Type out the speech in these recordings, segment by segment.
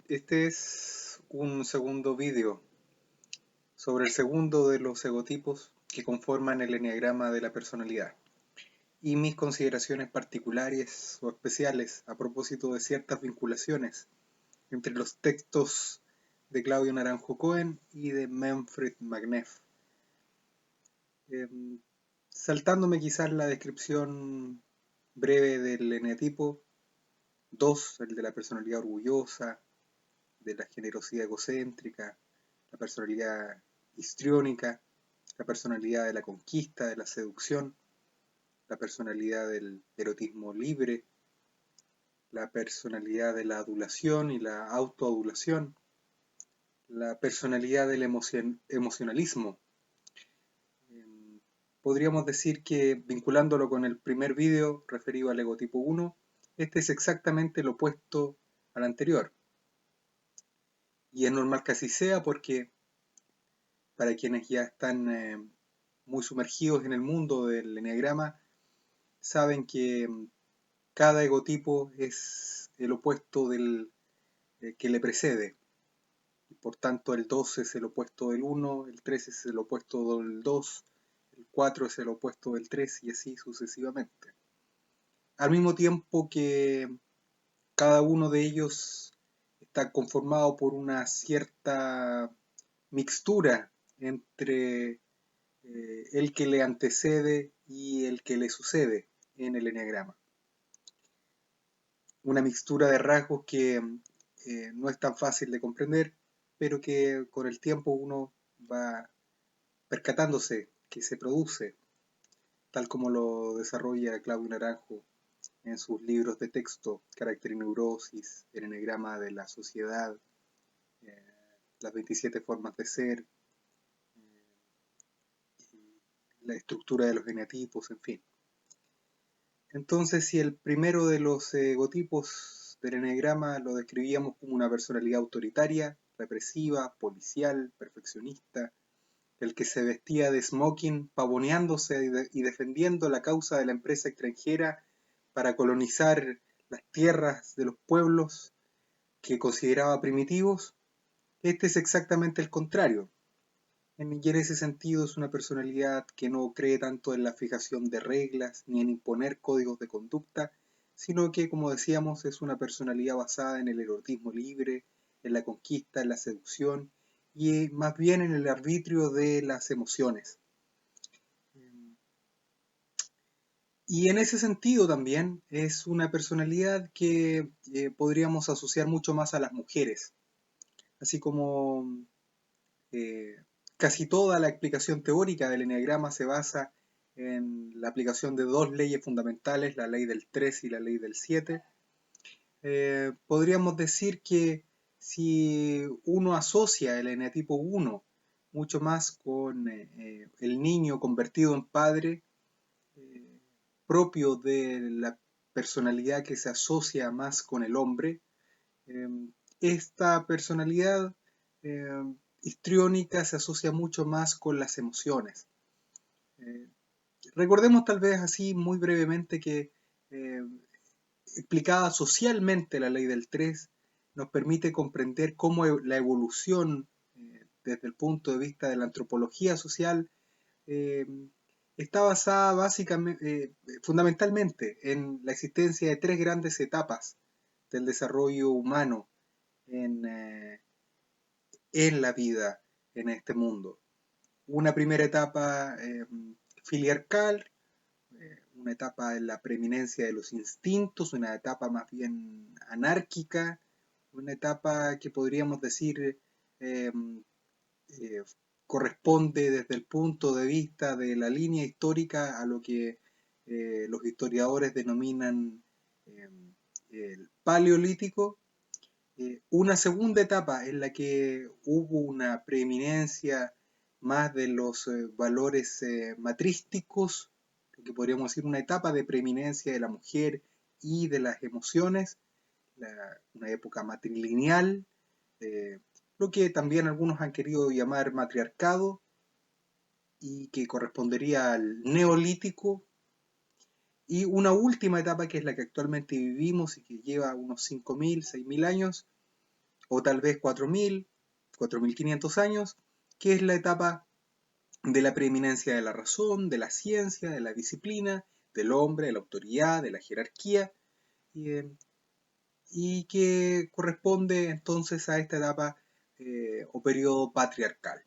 Este es un segundo vídeo sobre el segundo de los egotipos que conforman el eneagrama de la personalidad y mis consideraciones particulares o especiales a propósito de ciertas vinculaciones entre los textos de Claudio Naranjo Cohen y de Manfred Magneff. Eh, Saltándome quizás la descripción breve del eneatipo 2, el de la personalidad orgullosa, de la generosidad egocéntrica, la personalidad histriónica, la personalidad de la conquista, de la seducción, la personalidad del erotismo libre, la personalidad de la adulación y la autoadulación, la personalidad del emocionalismo. Podríamos decir que, vinculándolo con el primer vídeo referido al egotipo 1, este es exactamente lo opuesto al anterior. Y es normal que así sea porque para quienes ya están muy sumergidos en el mundo del eneagrama, saben que cada egotipo es el opuesto del que le precede. Y por tanto, el 2 es el opuesto del 1, el 3 es el opuesto del 2, el 4 es el opuesto del 3 y así sucesivamente. Al mismo tiempo que cada uno de ellos está conformado por una cierta mixtura entre el que le antecede y el que le sucede en el eneagrama. Una mixtura de rasgos que no es tan fácil de comprender, pero que con el tiempo uno va percatándose que se produce, tal como lo desarrolla Claudio Naranjo en sus libros de texto, Carácter y Neurosis, el eneagrama de la sociedad, eh, las 27 formas de ser, la estructura de los eneatipos, en fin. Entonces, si el primero de los egotipos del eneagrama lo describíamos como una personalidad autoritaria, represiva, policial, perfeccionista, el que se vestía de smoking, pavoneándose y defendiendo la causa de la empresa extranjera para colonizar las tierras de los pueblos que consideraba primitivos, este es exactamente el contrario. Y en ese sentido es una personalidad que no cree tanto en la fijación de reglas ni en imponer códigos de conducta, sino que, como decíamos, es una personalidad basada en el erotismo libre, en la conquista, en la seducción y más bien en el arbitrio de las emociones. Y en ese sentido también es una personalidad que podríamos asociar mucho más a las mujeres, así como eh, casi toda la explicación teórica del eneagrama se basa en la aplicación de dos leyes fundamentales, la ley del 3 y la ley del 7. Podríamos decir que si uno asocia el eneatipo 1 mucho más con el niño convertido en padre, eh, propio de la personalidad que se asocia más con el hombre, eh, esta personalidad eh, histriónica se asocia mucho más con las emociones. Eh, Recordemos tal vez así muy brevemente que eh, explicada socialmente la ley del 3 nos permite comprender cómo la evolución desde el punto de vista de la antropología social eh, está basada básicamente, fundamentalmente en la existencia de tres grandes etapas del desarrollo humano en, en la vida en este mundo. Una primera etapa filiarcal, una etapa en la preeminencia de los instintos, una etapa más bien anárquica, una etapa que podríamos decir eh, eh, corresponde desde el punto de vista de la línea histórica a lo que los historiadores denominan eh, el paleolítico, una segunda etapa en la que hubo una preeminencia más de los valores matrísticos, lo que podríamos decir una etapa de preeminencia de la mujer y de las emociones, una época matrilineal, eh, lo que también algunos han querido llamar matriarcado y que correspondería al neolítico, y una última etapa que es la que actualmente vivimos y que lleva unos 5.000, 6.000 años, o tal vez 4.000, 4.500 años, que es la etapa de la preeminencia de la razón, de la ciencia, de la disciplina, del hombre, de la autoridad, de la jerarquía, y, y que corresponde entonces a esta etapa o periodo patriarcal.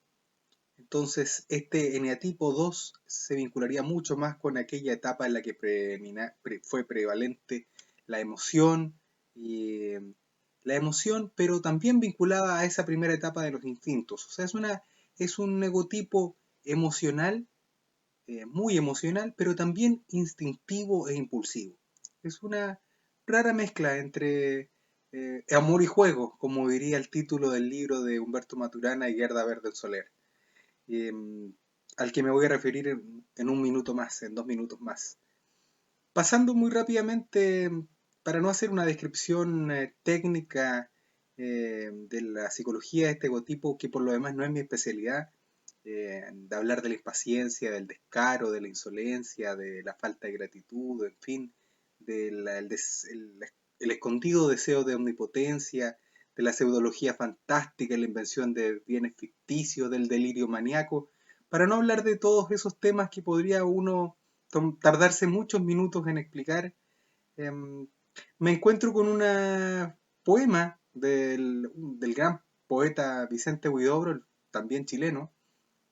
Entonces, este eneatipo 2 se vincularía mucho más con aquella etapa en la que fue prevalente la emoción, y, la emoción, pero también vinculada a esa primera etapa de los instintos. O sea, es un egotipo emocional, muy emocional, pero también instintivo e impulsivo. Es una rara mezcla entre amor y juego, como diría el título del libro de Humberto Maturana y Gerda Verde Soler, eh, al que me voy a referir en un minuto más, en 2 minutos más. Pasando muy rápidamente, para no hacer una descripción técnica de la psicología de este egotipo, que por lo demás no es mi especialidad, de hablar de la impaciencia, del descaro, de la insolencia, de la falta de gratitud, en fin, el escondido deseo de omnipotencia, de la pseudología fantástica, la invención de bienes ficticios, del delirio maníaco, para no hablar de todos esos temas que podría uno tardarse muchos minutos en explicar. Me encuentro con un poema del gran poeta Vicente Huidobro, también chileno,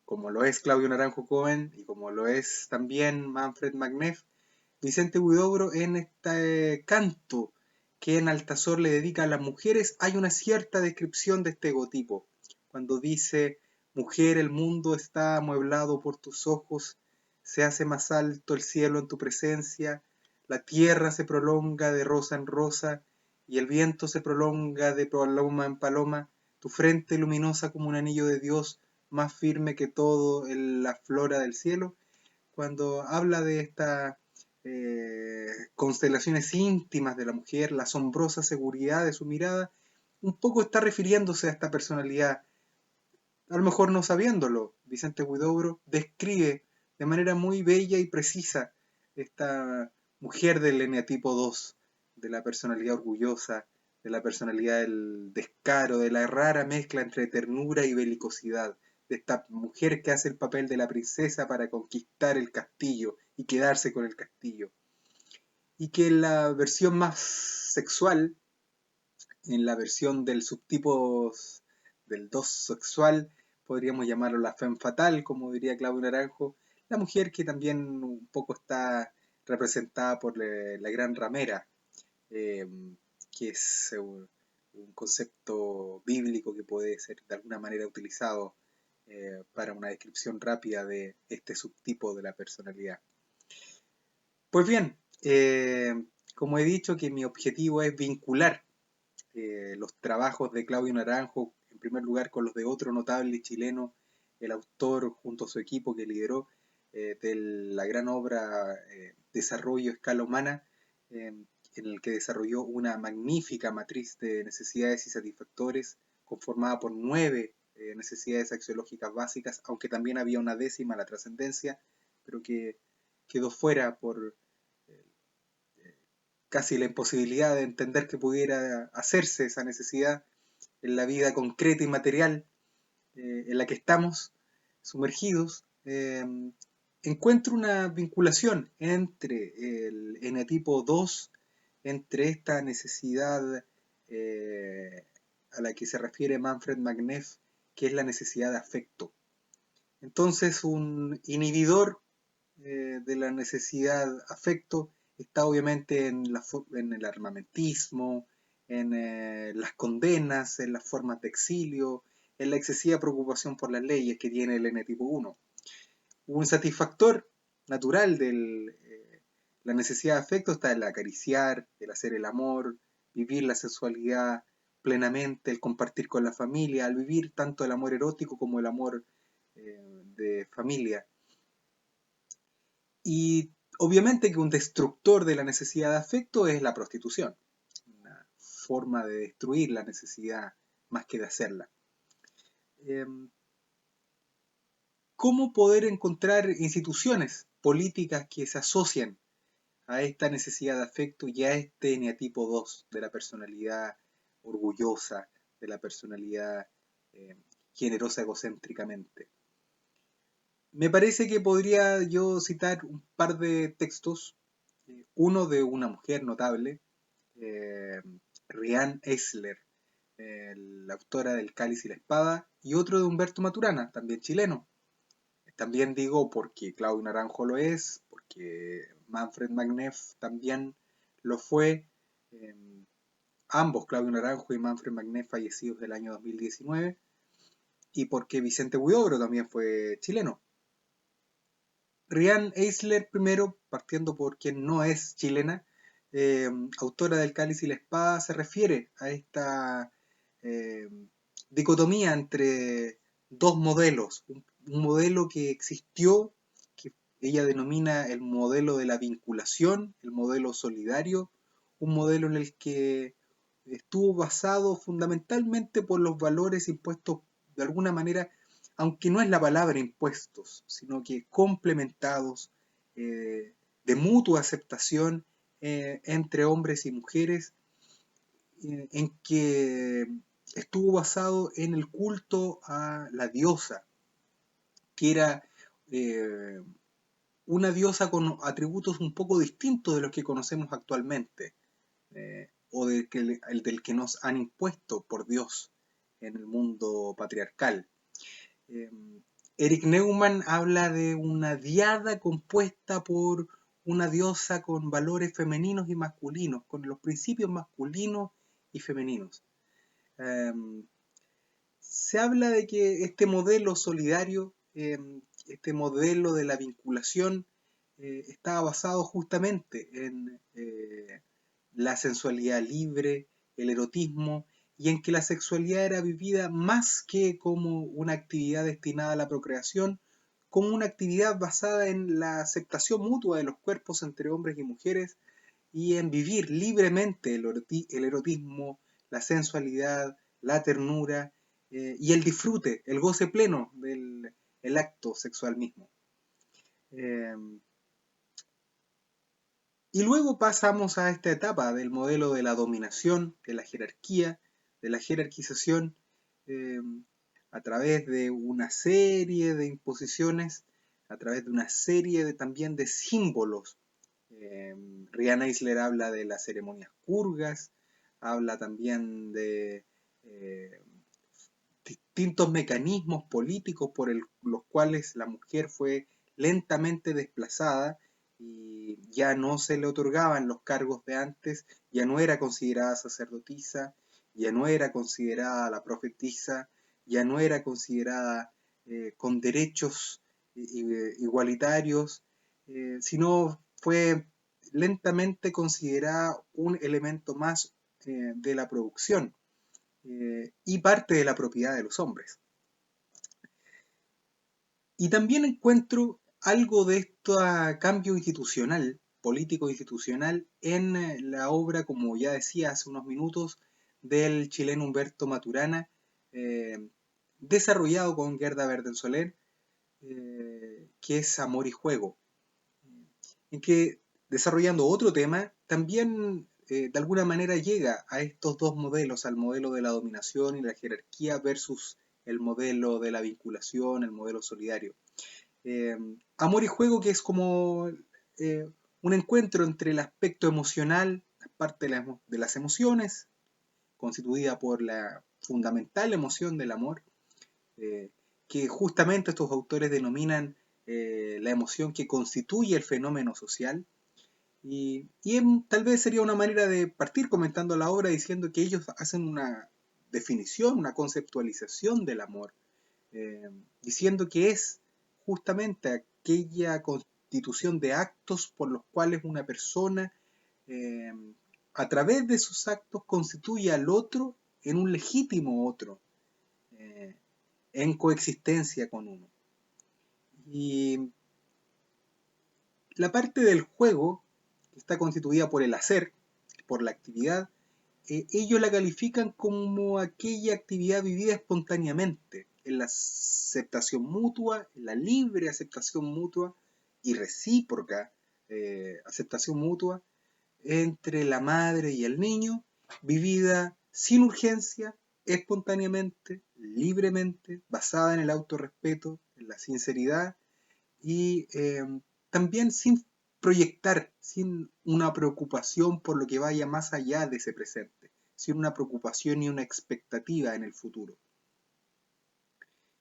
como lo es Claudio Naranjo Cohen y como lo es también Manfred Magnef. Vicente Huidobro, en este canto que en Altazor le dedica a las mujeres, hay una cierta descripción de este egotipo. Cuando dice: mujer, el mundo está amueblado por tus ojos, se hace más alto el cielo en tu presencia, la tierra se prolonga de rosa en rosa, y el viento se prolonga de paloma en paloma, tu frente luminosa como un anillo de Dios, más firme que todo en la flora del cielo. Cuando habla de estas constelaciones íntimas de la mujer, la asombrosa seguridad de su mirada, un poco está refiriéndose a esta personalidad. A lo mejor no sabiéndolo, Vicente Huidobro describe de manera muy bella y precisa esta mujer del eneatipo 2, de la personalidad orgullosa, de la personalidad del descaro, de la rara mezcla entre ternura y belicosidad, de esta mujer que hace el papel de la princesa para conquistar el castillo y quedarse con el castillo. Y que en la versión más sexual, en la versión del subtipo del 2 sexual, podríamos llamarlo la femme fatale, como diría Claudio Naranjo, la mujer que también un poco está representada por la gran ramera, eh, que es un concepto bíblico que puede ser de alguna manera utilizado para una descripción rápida de este subtipo de la personalidad. Pues bien, como he dicho que mi objetivo es vincular los trabajos de Claudio Naranjo, en primer lugar con los de otro notable chileno, el autor junto a su equipo que lideró de la gran obra Desarrollo a Escala Humana, en el que desarrolló una magnífica matriz de necesidades y satisfactores conformada por 9 necesidades axiológicas básicas, aunque también había una décima, la trascendencia, pero que quedó fuera por casi la imposibilidad de entender que pudiera hacerse esa necesidad en la vida concreta y material en la que estamos sumergidos. Encuentro una vinculación entre el eneatipo 2, entre esta necesidad a la que se refiere Manfred Magnef, que es la necesidad de afecto. Entonces, un inhibidor de la necesidad de afecto está obviamente en el armamentismo, en las condenas, en las formas de exilio, en la excesiva preocupación por las leyes que tiene el N-tipo 1. Un satisfactor natural de la necesidad de afecto está en el acariciar, el hacer el amor, vivir la sexualidad plenamente, el compartir con la familia, al vivir tanto el amor erótico como el amor de familia. Y obviamente que un destructor de la necesidad de afecto es la prostitución, una forma de destruir la necesidad más que de hacerla. ¿Cómo poder encontrar instituciones políticas que se asocien a esta necesidad de afecto y a este eneatipo 2 de la personalidad orgullosa, de la personalidad generosa egocéntricamente. Me parece que podría yo citar un par de textos, uno de una mujer notable, Riane Eisler, la autora del Cáliz y la Espada, y otro de Humberto Maturana, también chileno. También digo porque Claudio Naranjo lo es, porque Manfred Magneff también lo fue, eh, ambos, Claudio Naranjo y Manfred Magneff, fallecidos del año 2019, y porque Vicente Huidobro también fue chileno. Riane Eisler, primero, partiendo por quien no es chilena, autora del Cáliz y la Espada, se refiere a esta eh, dicotomía entre dos modelos. Un modelo que existió, que ella denomina el modelo de la vinculación, el modelo solidario, un modelo en el que estuvo basado fundamentalmente por los valores impuestos de alguna manera, aunque no es la palabra impuestos, sino que complementados, de mutua aceptación entre hombres y mujeres, en que estuvo basado en el culto a la diosa, que era eh, una diosa con atributos un poco distintos de los que conocemos actualmente, o del que nos han impuesto por Dios en el mundo patriarcal. Eh, Eric Neumann habla de una diada compuesta por una diosa con valores femeninos y masculinos, con los principios masculinos y femeninos. Eh, Se habla de que este modelo solidario, este modelo de la vinculación, estaba basado justamente en la sensualidad libre, el erotismo, y en que la sexualidad era vivida más que como una actividad destinada a la procreación, como una actividad basada en la aceptación mutua de los cuerpos entre hombres y mujeres y en vivir libremente el erotismo, la sensualidad, la ternura y el disfrute, el goce pleno del el acto sexual mismo. Eh, y luego pasamos a esta etapa del modelo de la dominación, de la jerarquía, de la jerarquización, eh, a través de una serie de imposiciones, a través de una serie también de símbolos. Riane Eisler habla de las ceremonias purgas, habla también de distintos mecanismos políticos por los cuales la mujer fue lentamente desplazada y ya no se le otorgaban los cargos de antes, ya no era considerada sacerdotisa, ya no era considerada la profetisa, ya no era considerada con derechos igualitarios, sino fue lentamente considerada un elemento más de la producción y parte de la propiedad de los hombres. Y también encuentro algo de este cambio institucional, político institucional, en la obra, como ya decía hace unos minutos, del chileno Humberto Maturana, eh, desarrollado con Gerda Verdensoler, que es Amor y Juego, en que, desarrollando otro tema, también de alguna manera llega a estos dos modelos, al modelo de la dominación y la jerarquía versus el modelo de la vinculación, el modelo solidario. Eh, Amor y Juego, que es como un encuentro entre el aspecto emocional, la parte de las emociones, constituida por la fundamental emoción del amor, eh, que justamente estos autores denominan la emoción que constituye el fenómeno social. Tal vez sería una manera de partir comentando la obra diciendo que ellos hacen una definición, una conceptualización del amor, diciendo que es justamente aquella constitución de actos por los cuales una persona, eh, a través de esos actos, constituye al otro en un legítimo otro, eh, en coexistencia con uno. Y la parte del juego, que está constituida por el hacer, por la actividad, ellos la califican como aquella actividad vivida espontáneamente, en la aceptación mutua, en la libre aceptación mutua y recíproca aceptación mutua entre la madre y el niño, vivida sin urgencia, espontáneamente, libremente, basada en el autorrespeto, en la sinceridad y también sin proyectar, sin una preocupación por lo que vaya más allá de ese presente, sin una preocupación y una expectativa en el futuro.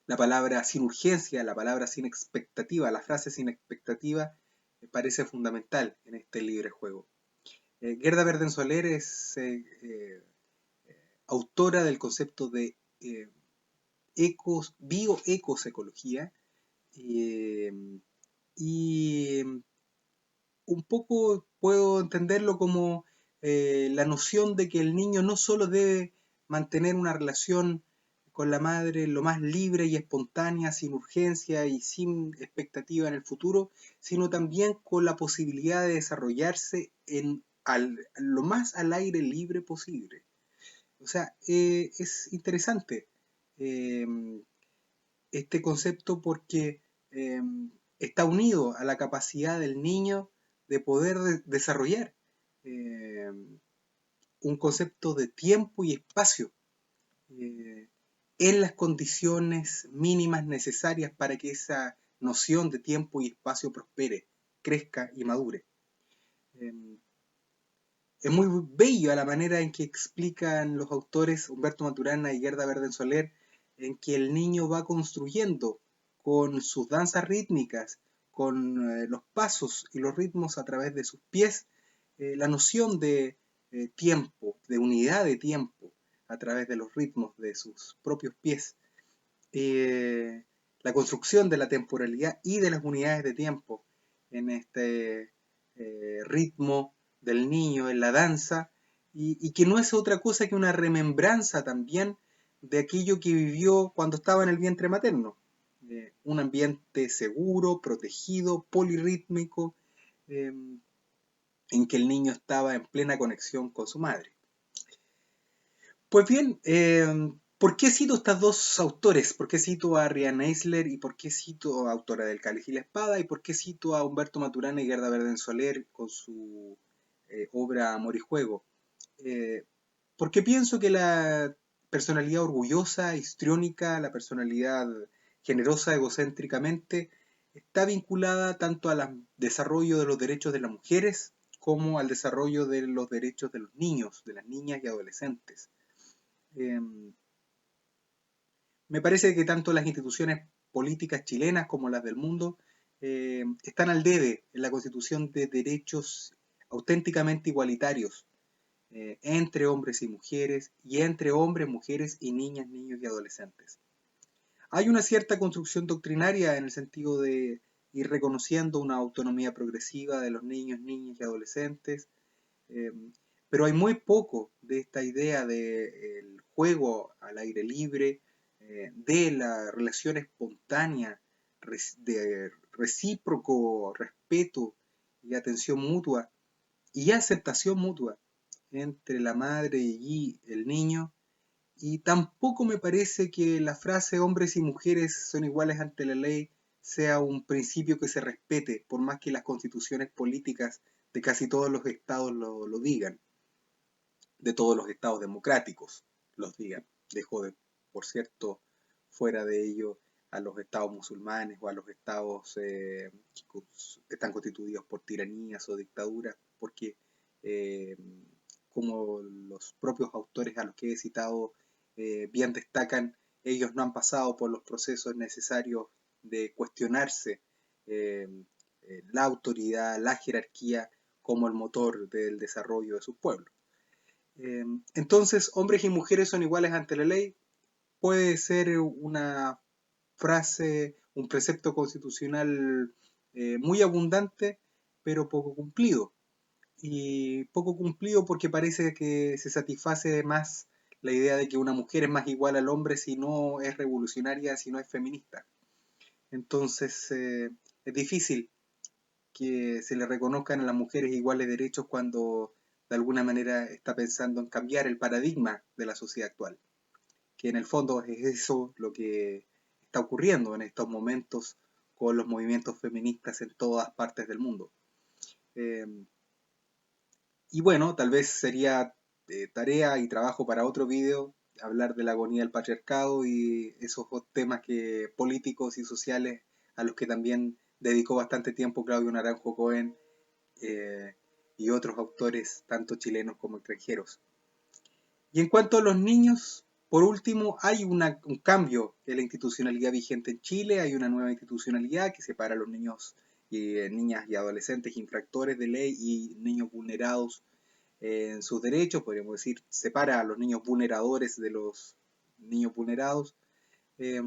La palabra sin urgencia, la palabra sin expectativa, la frase sin expectativa me parece fundamental en este libre juego. Gerda Verdensoler es autora del concepto de bioecosecología y un poco puedo entenderlo como la noción de que el niño no solo debe mantener una relación con la madre lo más libre y espontánea, sin urgencia y sin expectativa en el futuro, sino también con la posibilidad de desarrollarse lo más al aire libre posible. O sea, es interesante eh, este concepto porque está unido a la capacidad del niño de poder desarrollar eh, un concepto de tiempo y espacio eh, en las condiciones mínimas necesarias para que esa noción de tiempo y espacio prospere, crezca y madure. Es muy bella la manera en que explican los autores Humberto Maturana y Gerda Verdensoler en que el niño va construyendo con sus danzas rítmicas, con los pasos y los ritmos a través de sus pies, la noción de tiempo, de unidad de tiempo a través de los ritmos de sus propios pies. La construcción de la temporalidad y de las unidades de tiempo en este ritmo del niño, en la danza, y que no es otra cosa que una remembranza también de aquello que vivió cuando estaba en el vientre materno. Un ambiente seguro, protegido, polirrítmico, en que el niño estaba en plena conexión con su madre. Pues bien, ¿por qué cito estas dos autores? ¿Por qué cito a Riane Eisler y por qué cito a autora del Cáliz y la Espada? ¿Y por qué cito a Humberto Maturana y Gerda Verdensoler con su obra Amor y Juego? Eh, Porque pienso que la personalidad orgullosa, histriónica, la personalidad generosa egocéntricamente, está vinculada tanto al desarrollo de los derechos de las mujeres como al desarrollo de los derechos de los niños, de las niñas y adolescentes. Eh, Me parece que tanto las instituciones políticas chilenas como las del mundo están al debe en la constitución de derechos auténticamente igualitarios entre hombres y mujeres y entre hombres, mujeres y niñas, niños y adolescentes. Hay una cierta construcción doctrinaria en el sentido de ir reconociendo una autonomía progresiva de los niños, niñas y adolescentes, eh, pero hay muy poco de esta idea del juego al aire libre, de la relación espontánea, de recíproco respeto y atención mutua y aceptación mutua entre la madre y el niño. Y tampoco me parece que la frase hombres y mujeres son iguales ante la ley sea un principio que se respete, por más que las constituciones políticas de casi todos los estados lo digan, de todos los estados democráticos los digan. Dejo de, por cierto, fuera de ello a los estados musulmanes o a los estados que están constituidos por tiranías o dictaduras, porque eh, como los propios autores a los que he citado bien destacan, ellos no han pasado por los procesos necesarios de cuestionarse eh, la autoridad, la jerarquía como el motor del desarrollo de sus pueblos. Entonces, hombres y mujeres son iguales ante la ley puede ser una frase, un precepto constitucional muy abundante, pero poco cumplido. Y poco cumplido porque parece que se satisface más la idea de que una mujer es más igual al hombre si no es revolucionaria, si no es feminista. Entonces, es difícil que se le reconozcan a las mujeres iguales derechos cuando de alguna manera está pensando en cambiar el paradigma de la sociedad actual, que en el fondo es eso lo que está ocurriendo en estos momentos con los movimientos feministas en todas partes del mundo. Eh, y bueno, tal vez sería tarea y trabajo para otro video hablar de la agonía del patriarcado y esos temas políticos y sociales a los que también dedicó bastante tiempo Claudio Naranjo Cohen eh, y otros autores, tanto chilenos como extranjeros. Y en cuanto a los niños, por último, hay un cambio en la institucionalidad vigente en Chile, hay una nueva institucionalidad que separa a los niños y niñas y adolescentes infractores de ley y niños vulnerados en sus derechos, podríamos decir, separa a los niños vulneradores de los niños vulnerados, eh,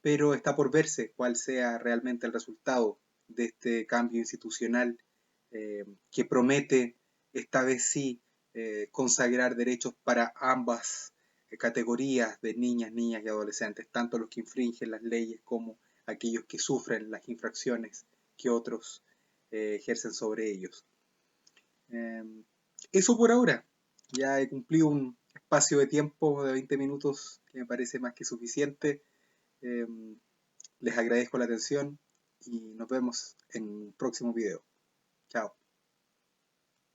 pero está por verse cuál sea realmente el resultado de este cambio institucional que promete esta vez sí consagrar derechos para ambas categorías de niñas, niñas y adolescentes, tanto los que infringen las leyes como aquellos que sufren las infracciones que otros ejercen sobre ellos. Eh, Eso por ahora. Ya he cumplido un espacio de tiempo de 20 minutos que me parece más que suficiente. Eh, Les agradezco la atención y nos vemos en un próximo video. Chao.